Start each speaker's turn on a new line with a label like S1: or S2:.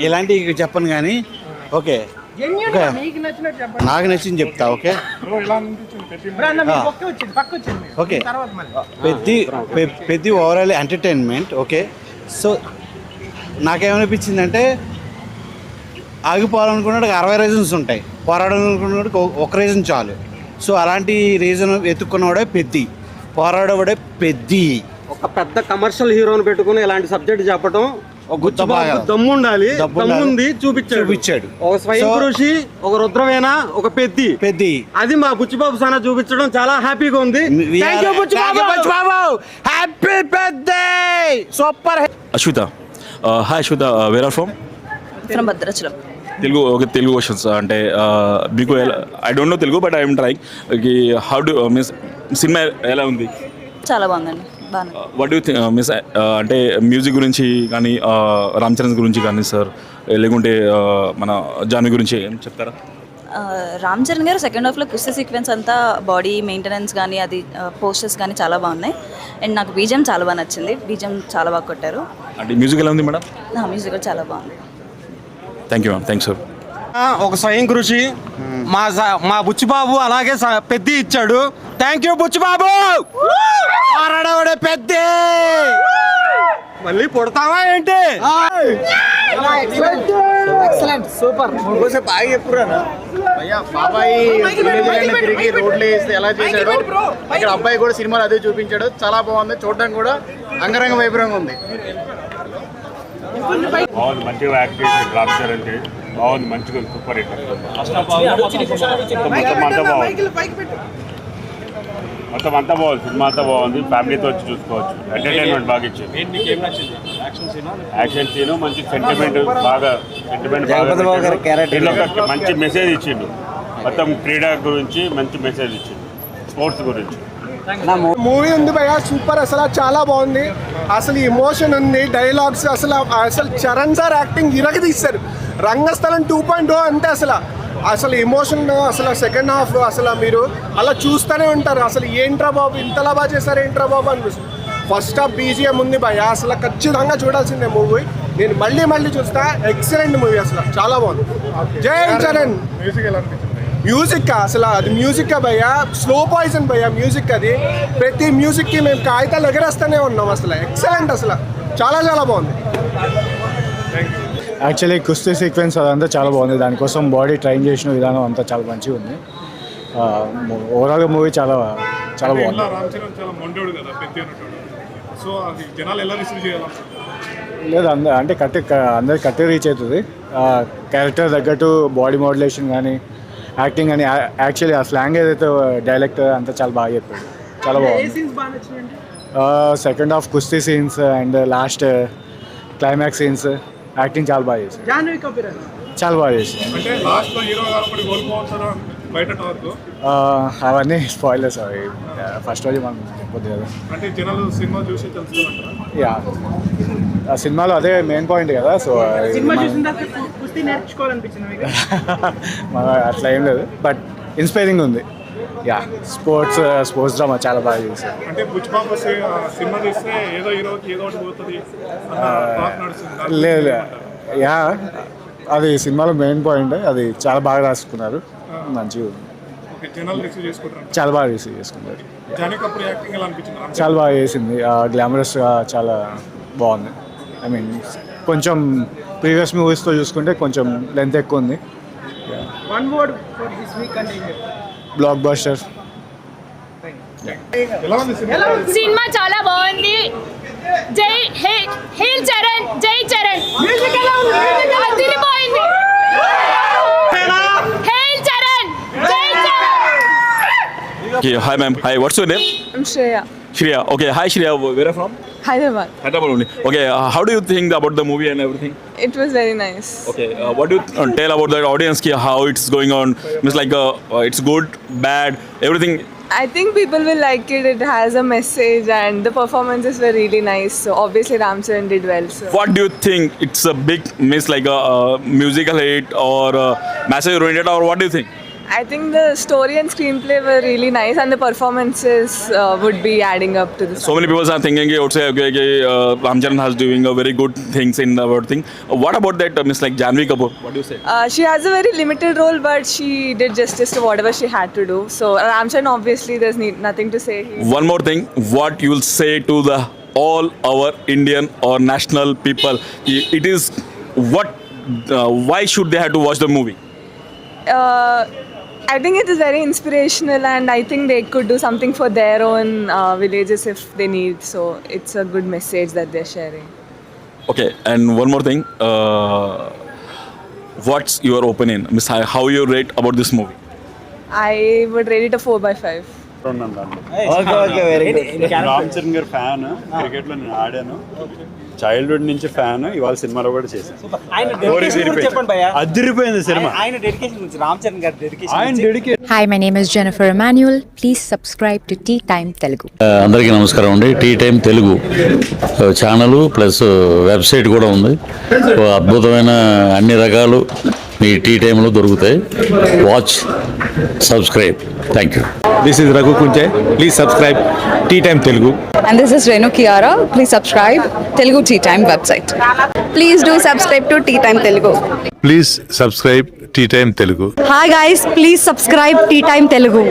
S1: ఇలాంటివి చెప్పను కానీ ఓకే నాకు నచ్చింది చెప్తా. ఓకే ఓకే పెద్ద ఓవరాల్ ఎంటర్టైన్మెంట్. ఓకే సో నాకేమనిపించిందంటే ఆగిపోవాలనుకున్నాడు 60 రీజన్స్ ఉంటాయి, పోరాడాలనుకున్నాడు ఒక రీజన్ చాలు. సో అలాంటి రీజన్ ఎత్తుక్కున్నవాడే పెద్ది, పోరాడవాడే పెద్ది.
S2: ఒక పెద్ద కమర్షియల్ హీరోని పెట్టుకుని ఇలాంటి సబ్జెక్ట్ చెప్పడం దమ్ముండాలి, దమ్ముంది చూపించాడు. ఒక స్వయం కృషి, ఒక రుద్రవేణ, ఒక పెద్ది అది మా బుచ్చిబాబు సానా చూపించడం చాలా హ్యాపీగా ఉంది.
S1: Super.
S3: Ashwitha, hi Ashwitha, where are from?
S4: From Bhadrachalam.
S3: Telugu okay, Telugu questions అంటే మీకు I don't know Telugu but I'm trying. How do means cinema ఎలా ఉంది?
S4: చాలా బాగుందండి.
S3: వాట్ డూ మిస్ అంటే మ్యూజిక్ గురించి కానీ రామ్ చరణ్ గురించి కానీ సార్, లేకుంటే మన జాన్వీ గురించి ఏం చెప్తారా?
S4: రామ్ చరణ్ గారు సెకండ్ హాఫ్లో కుస్తీ సీక్వెన్స్ అంతా బాడీ మెయింటెనెన్స్ కానీ అది పోస్టర్స్ కానీ చాలా బాగున్నాయి. అండ్ నాకు బీజం చాలా బాగా నచ్చింది, బీజం చాలా బాగా కొట్టారు.
S3: అంటే మ్యూజిక్ ఎలా ఉంది మేడం?
S4: మ్యూజిక్ కూడా చాలా బాగుంది.
S3: Thank you ma'am, thanks sir.
S2: ఒక స్వయం కృషి మా బుచ్చిబాబు అలాగే పెద్ద ఇచ్చాడు. Thank you Buchibabu. పెద్ద మళ్ళీ పుడతావా ఏంటి?
S1: సూపర్. బాబాయ్ తిరిగి రోడ్లు వేస్తే ఎలా చేశాడు, ఇక్కడ అబ్బాయి కూడా సినిమాలు అదే చూపించాడు. చాలా బాగుంది, చూడడానికి కూడా అంగరంగ వైభవంగా ఉంది.
S5: బాగుంది, మంచిగా యాక్ట్ చేసి రామ్ చరణ్ బాగుంది, మంచిగా సూపర్ హిట్. మొత్తం అంతా బాగుంది, సినిమా అంతా బాగుంది, ఫ్యామిలీతో వచ్చి చూసుకోవచ్చు. ఎంటర్టైన్మెంట్ బాగా ఇచ్చింది. యాక్షన్ సీను మంచి సెంటిమెంట్ బాగా మంచి మెసేజ్ ఇచ్చిండు. మొత్తం క్రీడా గురించి మంచి మెసేజ్ ఇచ్చిండు, స్పోర్ట్స్ గురించి.
S6: మూవీ ఉంది భయ్య, సూపర్. అసలు చాలా బాగుంది. అసలు ఎమోషన్ ఉంది, డైలాగ్స్ అసలు చరణ్ సార్ యాక్టింగ్ ఇరగదీస్తారు. రంగస్థలం 2.0 అంటే అసలు ఎమోషన్ అసలు సెకండ్ హాఫ్ అసలు మీరు అలా చూస్తూనే ఉంటారు. అసలు ఏంట్రా బాబు ఇంతలా బాగా చేశారు ఏంట్రా బాబు అనిపిస్తుంది. ఫస్ట్ హాఫ్ బీజిఎం ఉంది భయ్య, అసలు ఖచ్చితంగా చూడాల్సిందే మూవీ. నేను మళ్ళీ చూస్తా. ఎక్సలెంట్ మూవీ, అసలు చాలా బాగుంది. జై చరణ్. మ్యూజిక్ అసలు అది మ్యూజిక్ భయ్య, స్లో పాయిజన్ భయ్య మ్యూజిక్. అది ప్రతి మ్యూజిక్కి మేము కాగితాలు ఎగరేస్తూనే ఉన్నాం. అసలు ఎక్సలెంట్, అసలు చాలా బాగుంది.
S7: యాక్చువల్లీ కుస్తీ సీక్వెన్స్ అదంతా చాలా బాగుంది. దానికోసం బాడీ ట్రైన్ చేసిన విధానం అంతా చాలా మంచిగా ఉంది. ఓవరాల్గా మూవీ చాలా బాగుంది. లేదు అంటే అందరికి కట్టి రీచ్ అవుతుంది. క్యారెక్టర్ తగ్గట్టు బాడీ మోడ్యులేషన్ కానీ యాక్టింగ్ కానీ యాక్చువల్లీ ఆ స్లాంగ్ ఏదైతే డైలెక్ట్ అంతా చాలా బాగా చెప్పాడు, చాలా బాగుంది. సెకండ్ హాఫ్ కుస్తీ scenes and last climax scenes acting చాలా బాగా చేశారు, చాలా బాగా చేశారు. అవన్నీ స్పాయిలర్స్ అవి ఫస్ట్ రోజు మనం చెప్పొద్దు కదా. యా, ఆ సినిమాలో అదే మెయిన్ పాయింట్ కదా. సో అట్లా ఏం లేదు, బట్ ఇన్స్పైరింగ్ ఉంది. యా, స్పోర్ట్స్ డ్రామా చాలా బాగా చేశారు. లేదు, యా అది సినిమాలో మెయిన్ పాయింట్, అది చాలా బాగా రాసుకున్నారు, మంచిగా చాలా బాగా రిసీవ్ చేసుకున్నారు. చాలా బాగా చేసింది, గ్లామరస్గా చాలా బాగుంది. ఐ మీన్ కొంచెం ప్రీవియస్ మూవీస్తో చూసుకుంటే కొంచెం లెంత్ ఎక్కువ ఉంది. Block buster.
S8: సినిమా చాలా బాగుంది. జై హేల్ చరణ్, జై చరణ్. అదిరిపోయింది. హేల్ చరణ్, జై Charan.
S3: Okay, hi ma'am. Hi, what's your name?
S4: I'm Shreya.
S3: Shreya. Okay, hi Shreya. Where are you from?
S4: Hyderabad.
S3: Hyderabad only. Okay, how do you think about the movie and everything?
S4: It was very nice.
S3: Okay, what do you tell about the audience? How it's going on? Means like it's good, bad, everything.
S4: I think people will like it. It has a message and the performances were really nice. So obviously Ram Charan did well. So.
S3: What do you think? It's a big miss like a musical hit or message oriented, or what do you think?
S9: I think the story and screenplay were really nice, and the performances would be adding up to this.
S3: So many people are thinking, okay, Ram Charan has doing a very good things in the world thing. What about that Miss like Janhvi Kapoor? What do you say?
S9: She has a very limited role, but she did justice to whatever she had to do. So Ram Charan, obviously, there's nothing to say.
S3: One more thing, what you'll say to the all our Indian or national people? It is what? Why should they have to watch the movie?
S9: I think it is very inspirational, and I think they could do something for their own villages if they need. So it's a good message that they're sharing.
S3: Okay, and one more thing. What's your opinion, Miss? How you rate about this movie?
S9: I would rate it a 4/5.
S5: Ram Charan గారు fan, క్రికెట్లో నేను ఆడాను, childhood నుంచి fan, ఇవాళ సినిమాలో కూడా చేశాను. అదిరిపోయింది cinema.
S10: Hi, my name is Jennifer Emmanuel. Please subscribe to Tea Time Telugu.
S11: అందరికీ నమస్కారం అండి. Tea time Telugu channel plus website కూడా ఉంది. అద్భుతమైన అన్ని రకాలు మీ టీ టైంలో దొరుకుతాయి. Watch, subscribe. Thank you.
S7: This is Raghu Kunche. Please subscribe tea time Telugu.
S9: And this is Renu Kiara. Please subscribe Telugu Tea Time website. Please do subscribe to Tea Time Telugu.
S12: Please subscribe Tea Time Telugu.
S10: Hi guys, please subscribe Tea Time Telugu.